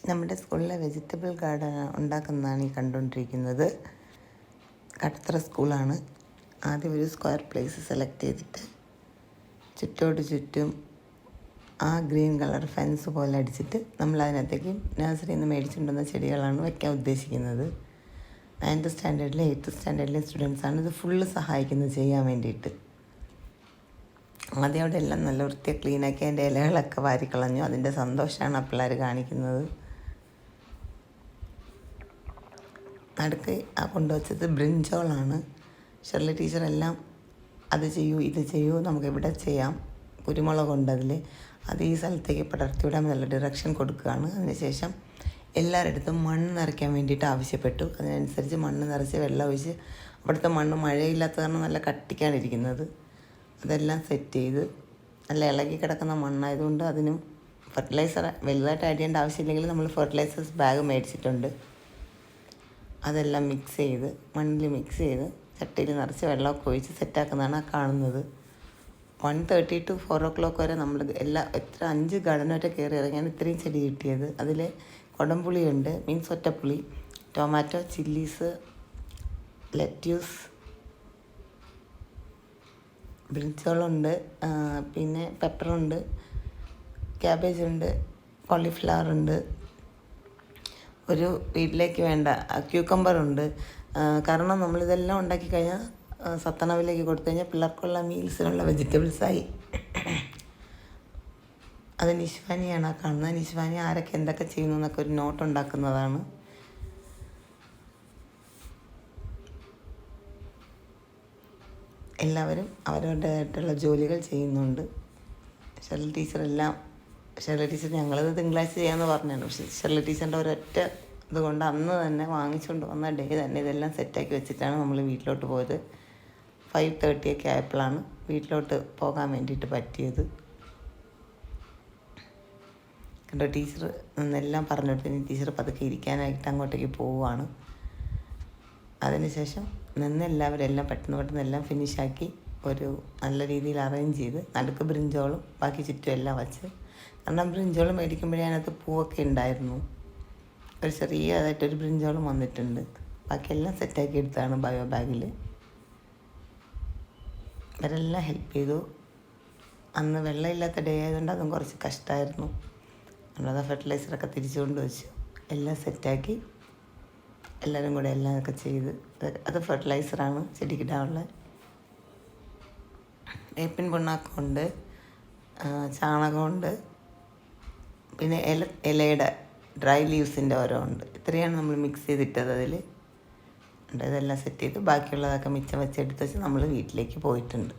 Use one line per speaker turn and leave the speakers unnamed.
നമ്മുടെ സ്കൂളിലെ vegetable garden ഉണ്ടാക്കുന്നതാണ് ഈ കണ്ടുകൊണ്ടിരിക്കുന്നത്. കട്ടത്ര സ്കൂളാണ്. ആദ്യം ഒരു സ്ക്വയർ പ്ലേസ് സെലക്ട് ചെയ്തിട്ട് ചുറ്റോട് ചുറ്റും ആ ഗ്രീൻ കളർ ഫെൻസ് പോലെ അടിച്ചിട്ട് നമ്മൾ അതിനകത്തേക്ക് നഴ്സറിയിൽ നിന്ന് മേടിച്ചുകൊണ്ടുവന്ന ചെടികളാണ് വയ്ക്കാൻ ഉദ്ദേശിക്കുന്നത്. 9th സ്റ്റാൻഡേർഡിലെ 8th സ്റ്റാൻഡേർഡിലെ സ്റ്റുഡൻസാണ് ഇത് ഫുള്ള് സഹായിക്കുന്നത് ചെയ്യാൻ വേണ്ടിയിട്ട്. ആദ്യം അവിടെ എല്ലാം നല്ല വൃത്തിയെ ക്ലീനാക്കി അതിൻ്റെ ഇലകളൊക്കെ വാരിക്കളഞ്ഞു. അതിൻ്റെ സന്തോഷമാണ് ആ പിള്ളേർ കാണിക്കുന്നത്. നടുക്ക് ആ കൊണ്ടുവച്ചത് ബ്രിഞ്ചോളാണ്. ഷെർലി ടീച്ചറെല്ലാം അത് ചെയ്യൂ ഇത് ചെയ്യൂ നമുക്ക് ഇവിടെ ചെയ്യാം, കുരുമുളക് കൊണ്ടതിൽ അത് ഈ സ്ഥലത്തേക്ക് പടർത്തിവിടാൻ നല്ല ഡിറക്ഷൻ കൊടുക്കുകയാണ്. അതിനുശേഷം എല്ലാവരുടെ അടുത്തും മണ്ണ് നിറയ്ക്കാൻ വേണ്ടിയിട്ട് ആവശ്യപ്പെട്ടു. അതിനനുസരിച്ച് മണ്ണ് നിറച്ച് വെള്ളം ഒഴിച്ച്, അവിടുത്തെ മണ്ണ് മഴയില്ലാത്ത കാരണം നല്ല കട്ടിക്കാണിരിക്കുന്നത്, അതെല്ലാം സെറ്റ് ചെയ്ത് നല്ല ഇളകി കിടക്കുന്ന മണ്ണായതുകൊണ്ട് അതിനും ഫെർട്ടിലൈസർ വലുതായിട്ട് ആഡ് ചെയ്യേണ്ട ആവശ്യമില്ലെങ്കിൽ നമ്മൾ ഫെർട്ടിലൈസേഴ്സ് ബാഗ് മേടിച്ചിട്ടുണ്ട്. അതെല്ലാം മിക്സ് ചെയ്ത് മണ്ണിൽ മിക്സ് ചെയ്ത് ചട്ടിയിൽ നിറച്ച് വെള്ളമൊക്കെ ഒഴിച്ച് സെറ്റാക്കുന്നതാണ് ആ കാണുന്നത്. 1:30 to 4 o'clock വരെ നമ്മൾ എത്ര 5 ഗാർഡൻ വരെ കയറി ഇറങ്ങിയാണ് ഇത്രയും ചെടി കിട്ടിയത്. അതിൽ കൊടംപുളിയുണ്ട്, മീൻസ് ഒറ്റപ്പുളി, ടൊമാറ്റോ, ചില്ലീസ്, ലെറ്റ്യൂസ്, ബ്രിഞ്ചോളുണ്ട്, പിന്നെ പെപ്പറുണ്ട്, ക്യാബേജ് ഉണ്ട്, കോളിഫ്ലവർ ഉണ്ട്, ഒരു വീട്ടിലേക്ക് വേണ്ട ക്യൂക്കമ്പറുണ്ട്. കാരണം നമ്മളിതെല്ലാം ഉണ്ടാക്കി കഴിഞ്ഞാൽ സത്തണവിലേക്ക് കൊടുത്തു കഴിഞ്ഞാൽ പിള്ളേർക്കുള്ള മീൽസിനുള്ള വെജിറ്റബിൾസായി. അത് നിശ്വാനിയാണ് ആ കാണുന്നത്. നിശ്വാനി ആരൊക്കെ എന്തൊക്കെ ചെയ്യുന്നു എന്നൊക്കെ ഒരു നോട്ട് ഉണ്ടാക്കുന്നതാണ്. എല്ലാവരും അവരവരുടേതായിട്ടുള്ള ജോലികൾ ചെയ്യുന്നുണ്ട്. ഷെർലി ടീച്ചർ ഞങ്ങളത് തിങ്കളാഴ്ച ചെയ്യാമെന്ന് പറഞ്ഞാണ്. പക്ഷേ ഷെർലി ടീച്ചറിൻ്റെ ഒരൊറ്റ ഇതുകൊണ്ട് അന്ന് തന്നെ വാങ്ങിച്ചുകൊണ്ട് വന്ന ഡേ തന്നെ ഇതെല്ലാം സെറ്റാക്കി വെച്ചിട്ടാണ് നമ്മൾ വീട്ടിലോട്ട് പോയത്. 5:30 ഒക്കെ ആയപ്പോഴാണ് വീട്ടിലോട്ട് പോകാൻ വേണ്ടിയിട്ട് പറ്റിയത്. കണ്ടോ, ടീച്ചർ എന്നെല്ലാം പറഞ്ഞു കൊടുത്തു. ടീച്ചർ പതുക്കെ ഇരിക്കാനായിട്ട് അങ്ങോട്ടേക്ക് പോവുകയാണ്. അതിനുശേഷം എല്ലാവരും എല്ലാം പെട്ടെന്ന് എല്ലാം ഫിനിഷാക്കി ഒരു നല്ല രീതിയിൽ അറേഞ്ച് ചെയ്ത് നടുക്ക് ബ്രിഞ്ചോളും ബാക്കി ചുറ്റും എല്ലാം വച്ച്. കാരണം ബ്രിഞ്ചോളം മേടിക്കുമ്പോഴേ അതിനകത്ത് പൂവൊക്കെ ഉണ്ടായിരുന്നു. ഒരു ചെറിയതായിട്ടൊരു ബ്രിഞ്ചോളം വന്നിട്ടുണ്ട്. ബാക്കിയെല്ലാം സെറ്റാക്കി എടുത്താണ് ബയോ ബാഗിൽ. ഇവരെല്ലാം ഹെൽപ്പ് ചെയ്തു. അന്ന് വെള്ളമില്ലാത്ത ഡേ ആയതുകൊണ്ട് അതും കുറച്ച് കഷ്ടമായിരുന്നു. നമ്മളത് ഫെർട്ടിലൈസറൊക്കെ തിരിച്ചു കൊണ്ട് വെച്ചു, എല്ലാം സെറ്റാക്കി എല്ലാവരും കൂടെ എല്ലാമൊക്കെ ചെയ്ത്. അത് ഫെർട്ടിലൈസറാണ് ചെടിക്കിടാനുള്ള. വേപ്പിൻ പിണ്ണാക്കമുണ്ട്, ചാണകമുണ്ട്, പിന്നെ ഇലയുടെ ഡ്രൈ ലീവ്സിൻ്റെ ഓരോ ഉണ്ട്. ഇത്രയാണ് നമ്മൾ മിക്സ് ചെയ്തിട്ടത്. ഇതെല്ലാം സെറ്റ് ചെയ്ത് ബാക്കിയുള്ളതൊക്കെ മിച്ചം വെച്ചെടുത്ത് വെച്ച് നമ്മൾ വീട്ടിലേക്ക് പോയിട്ടുണ്ട്.